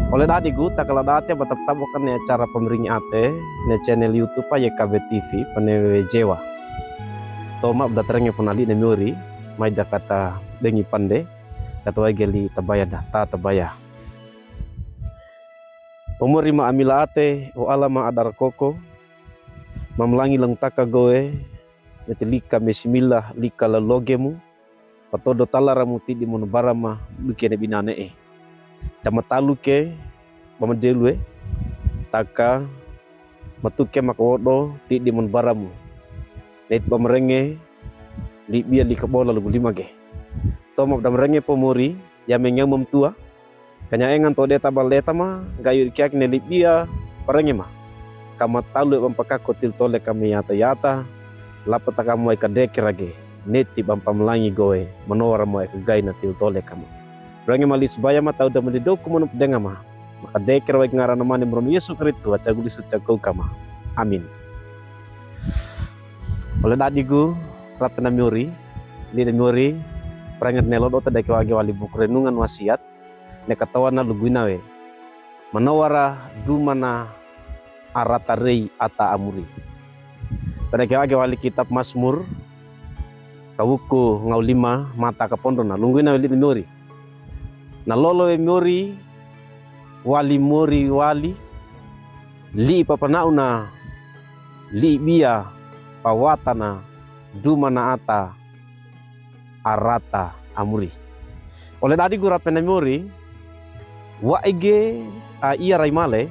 Oleh dadi gu takala date batap-tabokan ne acara pemering ate ne channel YouTube YKB TV panewe Jewa. Toma udah terengnya penali ne miori mai da kata dengi pande kata wai geli tabaya da ta tabaya. Umuri ma amila ate o alama adar koko mamlangi lang taka goe netilika mesimila lika la logemu patodo talara muti di mono barama lukene binane damataluke bamadelue taka matuke makawodo ti di mon baramu net bamerenge li bia li kabola lugu lima ge tomo damerenge pomori ya menyang tua kanya engan to deta baleta ma gayu kyak ne li bia parenge ma kamatalu bampaka kotil tole kami yata yata lapata kamu ka dekirage neti bampa melangi goe manora mo ka gaina til tole kamu rangi malis baya ma tau da mendido kumono pedenga ma maka dekir wa ngarana mani mron Yesu Kristo acaguli sucakau kama amin. Oleh dadigu ratna miuri lida miuri perangat nelot ota dake wage wali buku renungan wasiat ne katawana luguinawe manawara dumana arata rei ata amuri tadake wage wali kitab Mazmur kawuku ngau 5 mata kapondona lungguina lida miuri na lolo miuri wali mori wali li papanauna li bia pawatana dumana ata arata amuri. Oleh dadi gura penamuri wa ege ia raimale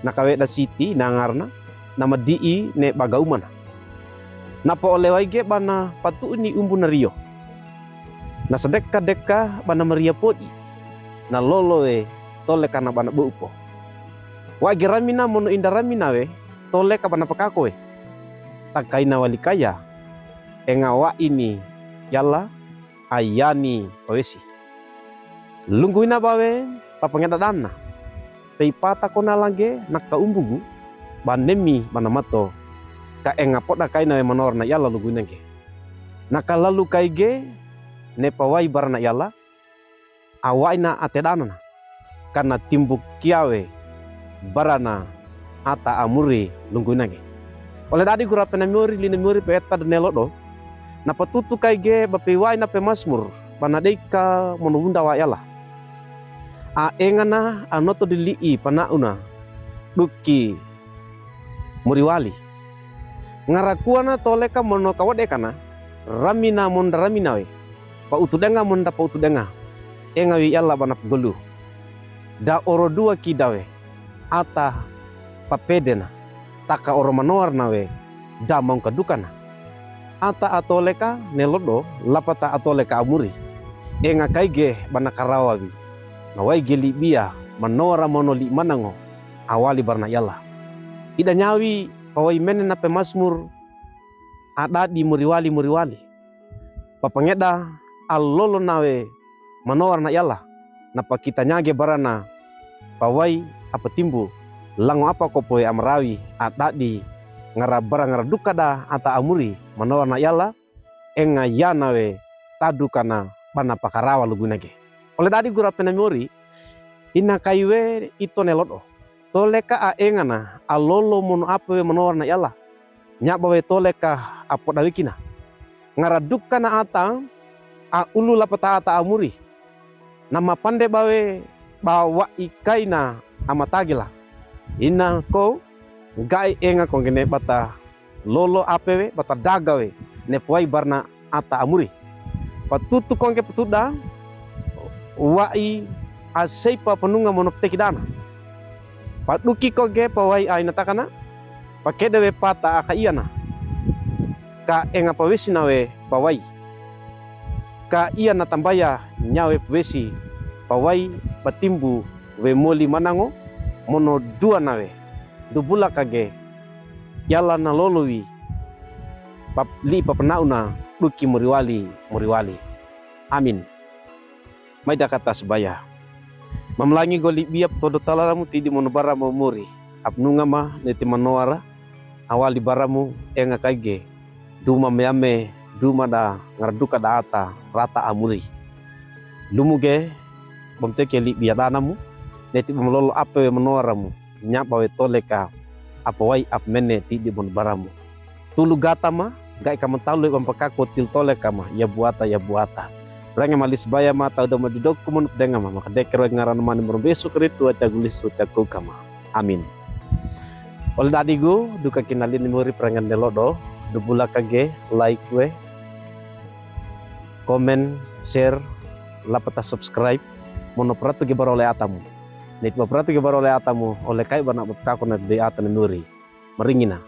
nakawe da siti nangarna nama dii ne bagaumana napa oleh waige bana patu ni umbu nario na sedeka-deka bana maria podi na loloe tole kana bana buupo wa geramina mono indaramina we tole ka bana pakakoe takaina walikaya engawa ini yalla ayani pawesi lungguina bawe papangeda dana peipata kona lange nakka umbugu banemi banamato ka enga poda kaina manorna yalla lungguina ge nakalalu kaige ne pawai barana yalla awaina atedana karena timbuk kiawe barana ata amuri lungguina ge. Oleh dadi gura penamuri lina muri peta denelodo na patutu kaige bapewai na pemasmur banadeka monowunda wa yalla a engana anoto dilii panauna duki muriwali ngarakuana toleka mono kawadekana ramina monda ramina we pa utudenga monda pa utudenga enga wi yalla banap golu da oro dua kidawe ata papedena taka oro manor nawe da mong kadukana ata atoleka nelodo lapata atoleka amuri enga kaige bana karawawi na wai geli bia manora monoli manango awali barna yalla ida nyawi pawai menen na pemasmur ada di muriwali papangeda alolo nawe manor na yalla napa kita nyage barana pawai apa timbu lango apa kopoe amrawi ada di ngarabara ngaraduka da ata amuri manor na yalla enga yanawe tadu kana bana pakarawa lugunage. Oleh dadi gura penamori ina kaiwe ito nelodo toleka a engana alolo mono ape manor na yalla nyaba we toleka apo dawikina ngaraduka na ata a ulu lapata ata amuri nama pande bawe bawa ikaina amatagila ina ko gai enga kongene bata lolo apewe bata dagawe ne puai barna ata amuri patutu kongke patuda wai aseipa penunga monopteki dana paduki koge pawai aina takana pakedewe pata akaiana ka enga pawesi nawe pawai ka iya na tambaya nyawe pawesi pawai batimbu we moli manango mono dua nawe dubula kage yalla na lolowi li papenauna duki muriwali amin. Mai kata sebaya mamlangi goli biap todo talaramu tidi monobara momuri apnunga ma neti manowara awali baramu enga kaige duma meame duma da ngarduka da ata rata amuri lumuge bomte keli biadanamu neti melolo apa we menoramu nyapa we toleka apa wai ap mene ti di bon baramu tulu gata ma gai kamu talu pampakaku til toleka ma ya buata Ranga malis baya mata udah di dokumen dengan mama kadeker ngaran mani merbesu keritu aca gulis aca kama. Amin. Oleh dadigu duka kinalin muri perangan nelodo dubula kage like we komen share lapata subscribe mono pratu ge barole atamu. Nek pratu ge barole atamu oleh kai bana kaku na de atan muri. Meringina.